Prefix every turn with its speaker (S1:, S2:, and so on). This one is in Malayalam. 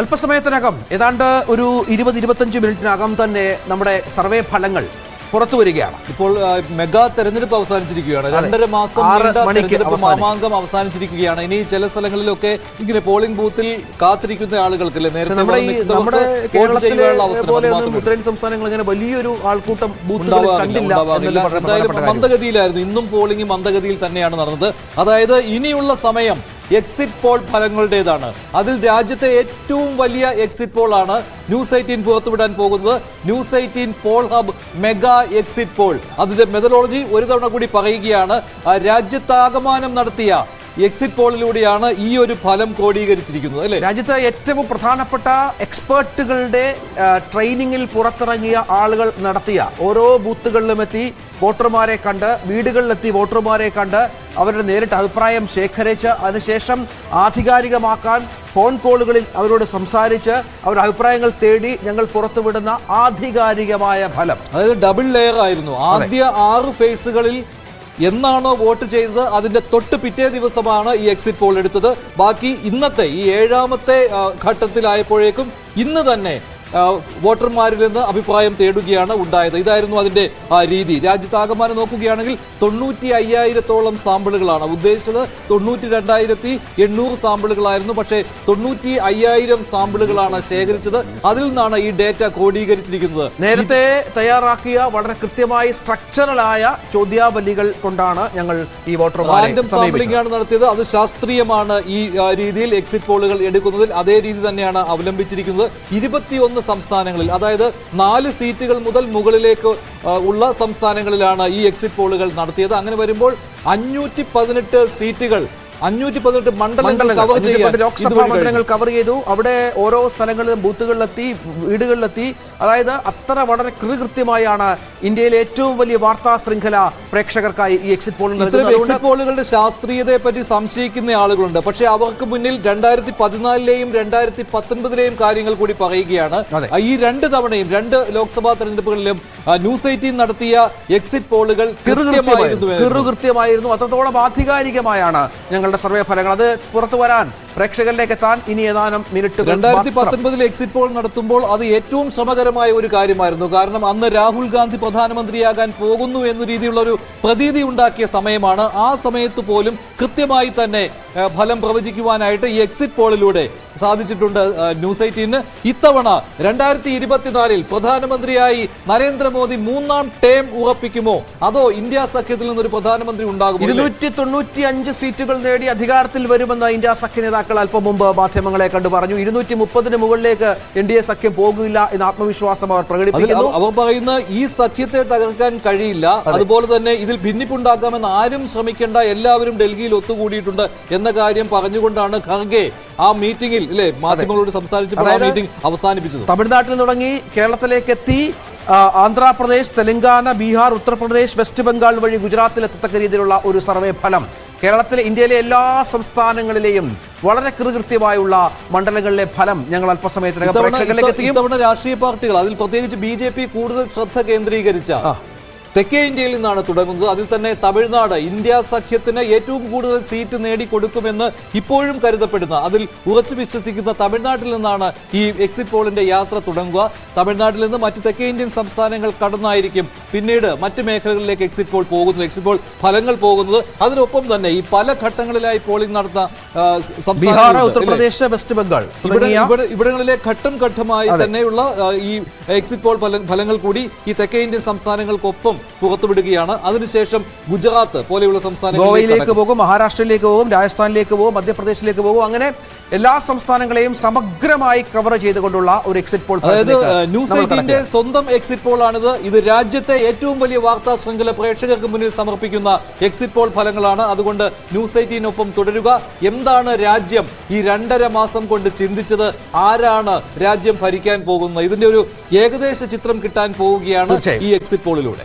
S1: അല്പസമയത്തിനകം ഏതാണ്ട് ഒരു 20-25 മിനിറ്റിനകം തന്നെ നമ്മുടെ സർവേ ഫലങ്ങൾ പുറത്തു വരികയാണ്.
S2: ഇപ്പോൾ മെഗാ തെരഞ്ഞെടുപ്പ് അവസാനിച്ചിരിക്കുകയാണ്. 2.5 മാസം മാമാങ്കം അവസാനിച്ചിരിക്കുകയാണ്. ഇനി ചില സ്ഥലങ്ങളിലൊക്കെ ഇങ്ങനെ പോളിംഗ് ബൂത്തിൽ കാത്തിരിക്കുന്ന ആളുകൾക്ക്
S1: നമ്മുടെ ഉത്തരേന്ത്യൻ സംസ്ഥാനങ്ങൾ അങ്ങനെ വലിയൊരു ആൾക്കൂട്ടം
S2: മന്ദഗതിയിലായിരുന്നു. ഇന്നും പോളിംഗ് മന്ദഗതിയിൽ തന്നെയാണ് നടന്നത്. അതായത് ഇനിയുള്ള സമയം എക്സിറ്റ് പോൾ ഫലങ്ങളുടേതാണ്. അതിൽ രാജ്യത്തെ ഏറ്റവും വലിയ എക്സിറ്റ് പോൾ ആണ് ന്യൂസ് 18 പുറത്തുവിടാൻ പോകുന്നത്. News 18 poll hub mega exit poll. അതിന്റെ മെത്തഡോളജി ഒരു തവണ കൂടി പറയുകയാണ്. രാജ്യത്താകമാനം നടത്തിയ എക്സിറ്റ് പോളിലൂടെയാണ് ഈ ഒരു ഫലം ക്രോഡീകരിച്ചിരിക്കുന്നത് അല്ലേ?
S1: രാജ്യത്തെ ഏറ്റവും പ്രധാനപ്പെട്ട എക്സ്പേർട്ടുകളുടെ ട്രെയിനിങ്ങിൽ പുറത്തിറങ്ങിയ ആളുകൾ നടത്തിയ ഓരോ ബൂത്തുകളിലും എത്തി വോട്ടർമാരെ കണ്ട്, വീടുകളിലെത്തി വോട്ടർമാരെ കണ്ട് അവരുടെ നേരിട്ട് അഭിപ്രായം ശേഖരിച്ച് അതിനുശേഷം ആധികാരികമാക്കാൻ ഫോൺ കോളുകളിൽ അവരോട് സംസാരിച്ച് അവരുടെ അഭിപ്രായങ്ങൾ തേടി ഞങ്ങൾ പുറത്തുവിടുന്ന ആധികാരികമായ ഫലം.
S2: അതായത് ഡബിൾ ലെയർ ആയിരുന്നു. ആദ്യ 6 ഫേസുകളിൽ എന്നാണോ വോട്ട് ചെയ്തത് അതിന്റെ തൊട്ട് പിറ്റേ ദിവസമാണ് ഈ എക്സിറ്റ് പോൾ എടുത്തത്. ബാക്കി ഇന്നത്തെ ഈ 7ാമത്തെ ഘട്ടത്തിലായപ്പോഴേക്കും ഇന്ന് തന്നെ വോട്ടർമാരിൽ നിന്ന് അഭിപ്രായം തേടുകയാണ് ഉണ്ടായത്. ഇതായിരുന്നു അതിന്റെ രീതി. രാജ്യത്താകമാനം നോക്കുകയാണെങ്കിൽ 95,000-ഓളം സാമ്പിളുകളാണ് ഉദ്ദേശിച്ചത്. 92,800 സാമ്പിളുകളായിരുന്നു. പക്ഷേ 95,000 സാമ്പിളുകളാണ് ശേഖരിച്ചത്. അതിൽ നിന്നാണ് ഈ ഡേറ്റ ക്രോഡീകരിച്ചിരിക്കുന്നത്.
S1: നേരത്തെ തയ്യാറാക്കിയ വളരെ കൃത്യമായി സ്ട്രക്ചറലായ ചോദ്യാവലികൾ കൊണ്ടാണ് ഞങ്ങൾ ഈ വോട്ടർമാരെ
S2: സാമ്പിളിംഗ് ആണ് നടത്തിയത്. അത് ശാസ്ത്രീയമാണ്. ഈ രീതിയിൽ എക്സിറ്റ് പോളുകൾ എടുക്കുന്നതിൽ അതേ രീതി തന്നെയാണ് അവലംബിച്ചിരിക്കുന്നത്. 21 സംസ്ഥാനങ്ങളിൽ, അതായത് 4 സീറ്റുകൾ മുതൽ മുകളിലേക്ക് ഉള്ള സംസ്ഥാനങ്ങളിലാണ് ഈ എക്സിറ്റ് പോളുകൾ നടത്തിയത്. അങ്ങനെ വരുമ്പോൾ 518 സീറ്റുകൾ, 518 മണ്ഡലങ്ങൾ
S1: ലോക്സഭാ മണ്ഡലങ്ങൾ കവർ ചെയ്തു. അവിടെ ഓരോ സ്ഥലങ്ങളിലും ബൂത്തുകളിലെത്തി, വീടുകളിലെത്തി. അതായത് അത്ര വളരെ കൃത്യമായാണ് ഇന്ത്യയിലെ ഏറ്റവും വലിയ വാർത്താ ശൃംഖല പ്രേക്ഷകർക്കായി ഈ എക്സിറ്റ് പോൾ നൽകുന്നത്.
S2: എക്സിറ്റ് പോളുകളുടെ ശാസ്ത്രീയതയെ പറ്റി സംശയിക്കുന്ന ആളുകളുണ്ട്. പക്ഷേ അവർക്ക് മുന്നിൽ 2014-ലെയും 2019-ലെയും കാര്യങ്ങൾ കൂടി പറയുകയാണ്. ഈ 2 തവണയും 2 ലോക്സഭാ തെരഞ്ഞെടുപ്പുകളിലും ന്യൂസ് 18 നടത്തിയ എക്സിറ്റ് പോളുകൾ
S1: കൃത്യമായിരുന്നു. അത്രത്തോളം ആധികാരികമായാണ് ഞങ്ങളുടെ സർവേ ഫലങ്ങൾ. അത് പുറത്തു വരാൻ, പ്രേക്ഷകരിലേക്ക് എത്താൻ ഇനി ഏതാനും മിനിറ്റുകൾ.
S2: 2019 എക്സിറ്റ് പോൾ നടത്തുമ്പോൾ അത് ഏറ്റവും ശ്രമകരമായ ഒരു കാര്യമായിരുന്നു. കാരണം അന്ന് രാഹുൽ ഗാന്ധി പ്രധാനമന്ത്രിയാകാൻ പോകുന്നു എന്ന രീതിയിലുള്ള ഒരു പ്രതീതി ഉണ്ടാക്കിയ സമയമാണ്. ആ സമയത്ത് പോലും കൃത്യമായി തന്നെ ഫലം പ്രവചിക്കുവാനായിട്ട് ഈ എക്സിറ്റ് പോളിലൂടെ സാധിച്ചിട്ടുണ്ട് ന്യൂസ് 18. ഇത്തവണ 2024-ൽ പ്രധാനമന്ത്രിയായി നരേന്ദ്രമോദി 3ാം ടേം ഉറപ്പിക്കുമോ, അതോ ഇന്ത്യ സഖ്യത്തിൽ നിന്നൊരു പ്രധാനമന്ത്രി ഉണ്ടാകുമോ?
S1: 295 സീറ്റുകൾ നേടി അധികാരത്തിൽ വരുമെന്ന് ഇന്ത്യ സഖ്യ നേതാക്കൾ അല്പം മുമ്പ് മാധ്യമങ്ങളെ കണ്ടു പറഞ്ഞു. 230-ന് മുകളിലേക്ക് NDA സഖ്യം പോകില്ല എന്ന ആത്മവിശ്വാസം അവർ പ്രകടിപ്പിക്കുന്നു.
S2: അവർ പറയുന്ന ഈ സഖ്യത്തെ തകർക്കാൻ കഴിയില്ല. അതുപോലെ തന്നെ ഇതിൽ ഭിന്നിപ്പുണ്ടാക്കാമെന്ന് ആരും ശ്രമിക്കേണ്ട, എല്ലാവരും ഡൽഹിയിൽ ഒത്തുകൂടിയിട്ടുണ്ട് എന്ന കാര്യം പറഞ്ഞുകൊണ്ടാണ് ഖർഗെ ആ മീറ്റിംഗിൽ മാധ്യമങ്ങളോട് സംസാരിച്ചപ്പോൾ ആ മീറ്റിംഗ് അവസാനിപ്പിച്ചത്.
S1: തമിഴ്നാട്ടിൽ തുടങ്ങി കേരളത്തിലേക്ക് എത്തി ആന്ധ്രാപ്രദേശ്, തെലങ്കാന, ബീഹാർ, ഉത്തർപ്രദേശ്, വെസ്റ്റ് ബംഗാൾ വഴി ഗുജറാത്തിൽ എത്തത്തക്ക രീതിയിലുള്ള ഒരു സർവേ ഫലം. കേരളത്തിലെ, ഇന്ത്യയിലെ എല്ലാ സംസ്ഥാനങ്ങളിലെയും വളരെ കൃത്യമായുള്ള മണ്ഡലങ്ങളിലെ ഫലം ഞങ്ങൾ അല്പസമയത്തിനകം പ്രേക്ഷകരിലേക്ക് എത്തിക്കും.
S2: ഇത്തവണ രാഷ്ട്രീയ പാർട്ടികൾ, അതിൽ പ്രത്യേകിച്ച് BJP കൂടുതൽ ശ്രദ്ധ കേന്ദ്രീകരിച്ച തെക്കേ ഇന്ത്യയിൽ നിന്നാണ് തുടങ്ങുന്നത്. അതിൽ തന്നെ തമിഴ്നാട് ഇന്ത്യ സഖ്യത്തിന് ഏറ്റവും കൂടുതൽ സീറ്റ് നേടിക്കൊടുക്കുമെന്ന് ഇപ്പോഴും കരുതപ്പെടുന്ന, അതിൽ ഉറച്ചു വിശ്വസിക്കുന്ന തമിഴ്നാട്ടിൽ നിന്നാണ് ഈ എക്സിറ്റ് പോളിന്റെ യാത്ര തുടങ്ങുക. തമിഴ്നാട്ടിൽ നിന്ന് മറ്റ് തെക്കേ ഇന്ത്യൻ സംസ്ഥാനങ്ങൾ കടന്നായിരിക്കും പിന്നീട് മറ്റ് മേഖലകളിലേക്ക് എക്സിറ്റ് പോൾ പോകുന്നത്, എക്സിറ്റ് പോൾ ഫലങ്ങൾ പോകുന്നത്. അതിനൊപ്പം തന്നെ ഈ പല ഘട്ടങ്ങളിലായി പോളിംഗ് നടത്തുന്ന
S1: ബീഹാർ, ഉത്തർപ്രദേശ്, വെസ്റ്റ് ബംഗാൾ
S2: ഇവിടങ്ങളിലെ ഘട്ടം ഘട്ടമായി തന്നെയുള്ള ഈ എക്സിറ്റ് പോൾ ഫലങ്ങൾ കൂടി ഈ തെക്കേ ഇന്ത്യൻ സംസ്ഥാനങ്ങൾക്കൊപ്പം പുറത്തുവിടുകയാണ്. അതിനുശേഷം ഗുജറാത്ത് പോലെയുള്ള സംസ്ഥാനങ്ങൾ,
S1: ഗോവയിലേക്ക് പോകും, മഹാരാഷ്ട്രയിലേക്ക് പോകും, രാജസ്ഥാനിലേക്ക് പോകും, മധ്യപ്രദേശിലേക്ക് പോകും. അങ്ങനെ എല്ലാ സംസ്ഥാനങ്ങളെയും സമഗ്രമായി കവർ ചെയ്തുകൊണ്ടുള്ള ഒരു എക്സിറ്റ് പോൾ.
S2: അതായത് ന്യൂസ് 18 സ്വന്തം എക്സിറ്റ് പോൾ ആണിത്. ഇത് രാജ്യത്തെ ഏറ്റവും വലിയ വാർത്താ ശൃംഖല പ്രേക്ഷകർക്ക് മുന്നിൽ സമർപ്പിക്കുന്ന എക്സിറ്റ് പോൾ ഫലങ്ങളാണ്. അതുകൊണ്ട് ന്യൂസ് 18-നൊപ്പം തുടരുക. എന്താണ് രാജ്യം ഈ 2.5 മാസം കൊണ്ട് ചിന്തിച്ചത്? ആരാണ് രാജ്യം ഭരിക്കാൻ പോകുന്നത്? ഇതിന്റെ ഒരു ഏകദേശ ചിത്രം കിട്ടാൻ പോവുകയാണ് ഈ എക്സിറ്റ് പോളിലൂടെ.